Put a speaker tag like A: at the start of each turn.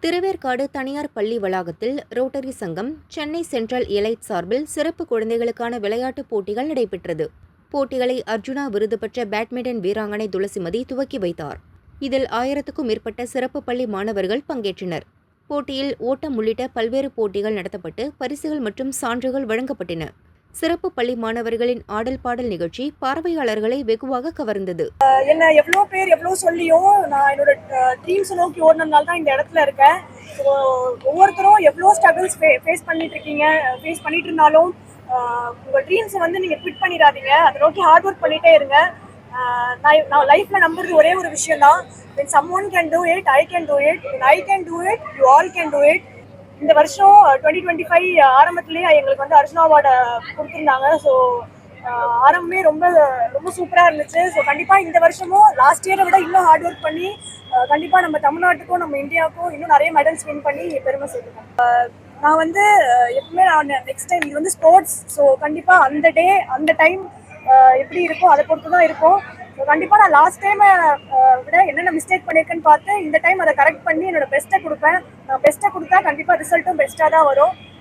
A: திருவேற்காடு தனியார் பள்ளி வளாகத்தில் ரோட்டரி சங்கம், சென்னை சென்ட்ரல் எலைட் சார்பில் சிறப்பு குழந்தைகளுக்கான விளையாட்டுப் போட்டிகள் நடைபெற்றது. போட்டிகளை அர்ஜுனா விருது பெற்ற பேட்மிண்டன் வீராங்கனை துளசிமதி துவக்கி வைத்தார். இதில் 1000க்கும் மேற்பட்ட சிறப்பு பள்ளி மாணவர்கள் பங்கேற்றனர். போட்டியில் ஓட்டம் உள்ளிட்ட பல்வேறு போட்டிகள் நடத்தப்பட்டு பரிசுகள் மற்றும் சான்றுகள் வழங்கப்பட்டன. சிறப்பு பள்ளி மாணவர்களின் ஆடல் பாடல் நிகழ்ச்சி பார்வையாளர்களை வெகுவாக கவர்ந்தது.
B: என்ன எவ்வளோ பேர் எவ்வளோ சொல்லியும் நான் என்னோட ட்ரீம்ஸை நோக்கி ஓடினதுனால தான் இந்த இடத்துல இருக்கேன். ஸோ ஒவ்வொருத்தரும் எவ்வளோ ஸ்ட்ரகிள்ஸ் ஃபேஸ் பண்ணிட்டு இருந்தாலும் உங்கள் ட்ரீம்ஸை வந்து நீங்கள் குவிட் பண்ணிடாதீங்க. அதை நோக்கி ஹார்ட் ஒர்க் பண்ணிகிட்டே இருங்க. நான் லைஃப்பில் நம்புறது ஒரே ஒரு விஷயம் தான், when someone can do it, I can do it. When I can do it, you all can do it. இந்த வருஷம் 2025 ஆரம்பத்திலேயே எங்களுக்கு வந்து அர்ஜுனா அவார்டு கொடுத்துருந்தாங்க. ஸோ ஆரம்பமே ரொம்ப ரொம்ப சூப்பராக இருந்துச்சு. ஸோ கண்டிப்பாக இந்த வருஷமும் லாஸ்ட் இயரை விட இன்னும் ஹார்ட் ஒர்க் பண்ணி கண்டிப்பாக நம்ம தமிழ்நாட்டுக்கும் நம்ம இந்தியாவுக்கும் இன்னும் நிறைய மெடல்ஸ் வின் பண்ணி பெருமை சேர்த்துக்கேன். நான் வந்து எப்பவுமே நெக்ஸ்ட் டைம் இது வந்து ஸ்போர்ட்ஸ். ஸோ கண்டிப்பாக அந்த டைம் எப்படி இருக்கோ அதை பொறுத்து தான் இருக்கும். ஸோ கண்டிப்பாக நான் லாஸ்ட் டைமை விட என்னென்ன மிஸ்டேக் பண்ணியிருக்கேன்னு பார்த்து இந்த டைம் அதை கரெக்ட் பண்ணி என்னோட பெஸ்ட்டை கொடுப்பேன். நான் பெஸ்ட்டை கொடுத்தா கண்டிப்பாக ரிசல்ட்டும் பெஸ்ட்டாக தான் வரும்.